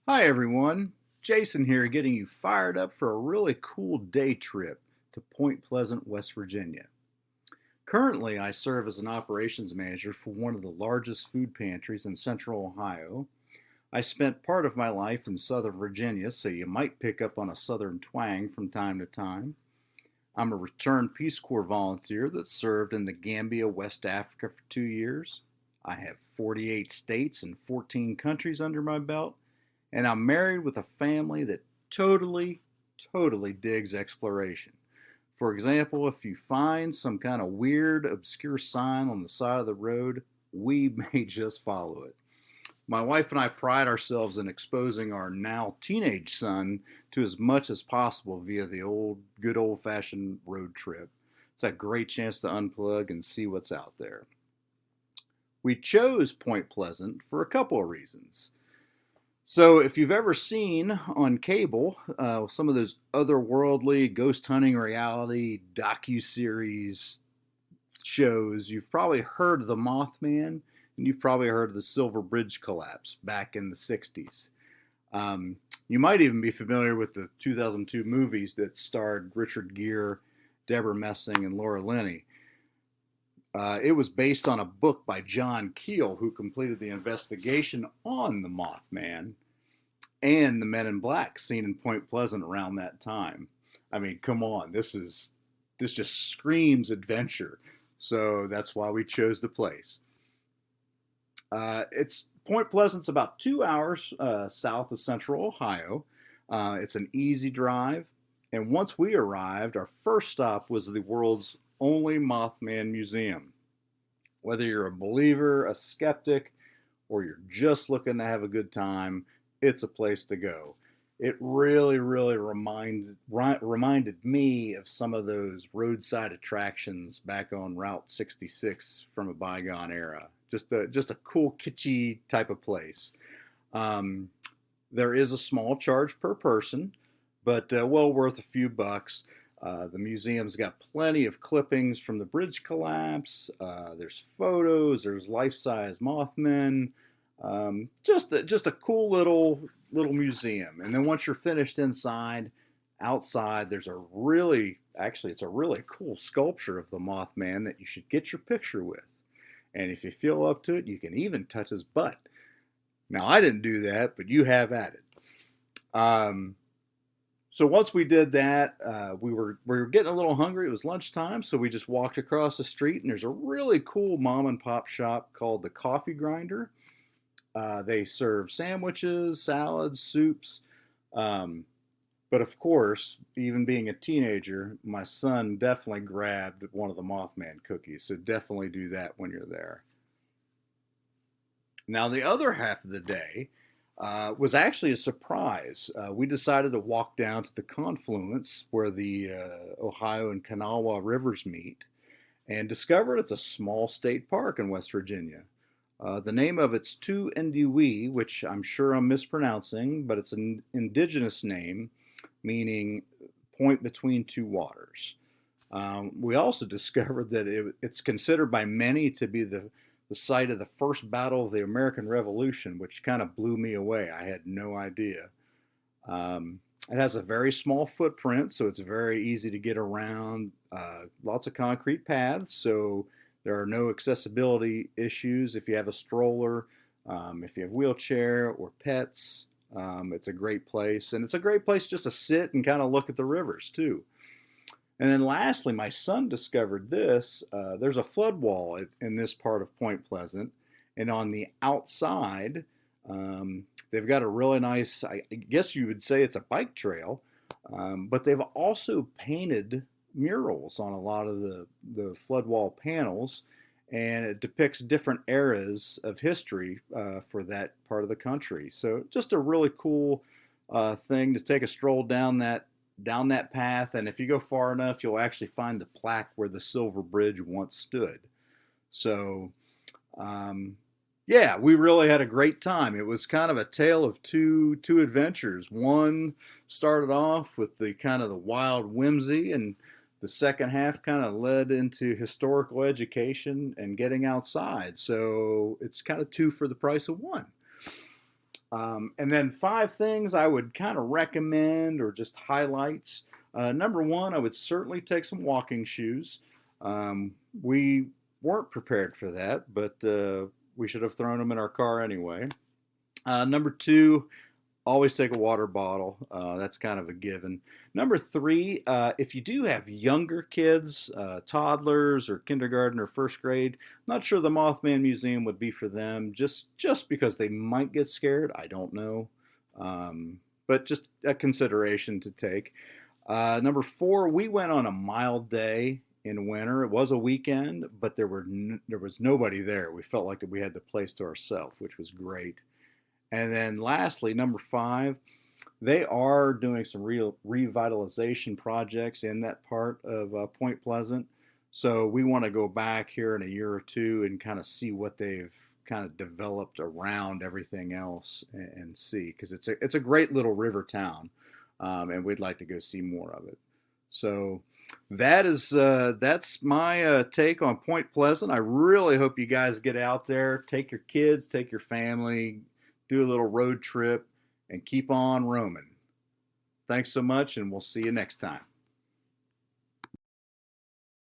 Hi everyone, Jason here getting you fired up for a really cool day trip to Point Pleasant, West Virginia. Currently, I serve as an operations manager for one of the largest food pantries in central Ohio. I spent part of my life in Southern Virginia, so you might pick up on a Southern twang from time to time. I'm a returned Peace Corps volunteer that served in the Gambia, West Africa for 2 years. I have 48 states and 14 countries under my belt, and I'm married with a family that totally digs exploration. For example, if you find some kind of weird, obscure sign on the side of the road, we may just follow it. My wife and I pride ourselves in exposing our now teenage son to as much as possible via the good old fashioned road trip. It's a great chance to unplug and see what's out there. We chose Point Pleasant for a couple of reasons. So, if you've ever seen on cable some of those otherworldly ghost hunting reality docu-series shows, you've probably heard of the Mothman, and you've probably heard of the Silver Bridge collapse back in the 60s. You might even be familiar with the 2002 movies that starred Richard Gere, Deborah Messing, and Laura Linney. It was based on a book by John Keel, who completed the investigation on the Mothman and the Men in Black seen in Point Pleasant around that time. I mean, come on, this just screams adventure. So that's why we chose the place. It's Point Pleasant's about 2 hours south of Central Ohio. It's an easy drive, and once we arrived, our first stop was the world's only Mothman museum. Whether you're a believer, a skeptic, or you're just looking to have a good time, it's a place to go. It really reminded me of some of those roadside attractions back on Route 66 from a bygone era. Just a cool, kitschy type of place. Um, there is a small charge per person, but well worth a few bucks. The museum's got plenty of clippings from the bridge collapse. There's photos. There's life-size Mothmen. Just a cool little museum. And then once you're finished inside, outside, there's it's a really cool sculpture of the Mothman that you should get your picture with. And if you feel up to it, you can even touch his butt. Now, I didn't do that, but you have at it. Um, so once we did that, we were getting a little hungry. It was lunchtime, so we just walked across the street, and there's a really cool mom and pop shop called the Coffee Grinder. They serve sandwiches, salads, soups. Um, but of course, even being a teenager, my son definitely grabbed one of the Mothman cookies. So definitely do that when you're there. Now, the other half of the day was actually a surprise. We decided to walk down to the confluence where the Ohio and Kanawha rivers meet and discovered it's a small state park in West Virginia. The name of it's Tu-Endie-Wei, which I'm sure I'm mispronouncing, but it's an indigenous name meaning point between two waters. We also discovered that it's considered by many to be the site of the first battle of the American Revolution, which kind of blew me away. I had no idea. It has a very small footprint, so it's very easy to get around. Lots of concrete paths, so there are no accessibility issues if you have a stroller, if you have a wheelchair or pets. It's a great place, and it's a great place just to sit and kind of look at the rivers too. And then lastly, my son discovered this. There's a flood wall in this part of Point Pleasant, and on the outside, they've got a really nice, I guess you would say it's a bike trail, but they've also painted murals on a lot of the flood wall panels, and it depicts different eras of history for that part of the country. So just a really cool thing to take a stroll down that path, and if you go far enough, you'll actually find the plaque where the Silver Bridge once stood. So, yeah, we really had a great time. It was kind of a tale of two adventures. One started off with the kind of the wild whimsy, and the second half kind of led into historical education and getting outside. So it's kind of two for the price of one. And then 5 things I would kind of recommend or just highlights. Number one, I would certainly take some walking shoes. We weren't prepared for that, but we should have thrown them in our car anyway. Number two, always take a water bottle. That's kind of a given. Number three, if you do have younger kids, toddlers or kindergarten or first grade, not sure the Mothman Museum would be for them. Just because they might get scared. I don't know, but just a consideration to take. Number four, we went on a mild day in winter. It was a weekend, but there was nobody there. We felt like we had the place to ourselves, which was great. And then lastly, number five, they are doing some real revitalization projects in that part of Point Pleasant. So we want to go back here in a year or two and kind of see what they've kind of developed around everything else and see, because it's a great little river town, and we'd like to go see more of it. So that's my take on Point Pleasant. I really hope you guys get out there, take your kids, take your family, do a little road trip, and keep on roaming. Thanks so much, and we'll see you next time.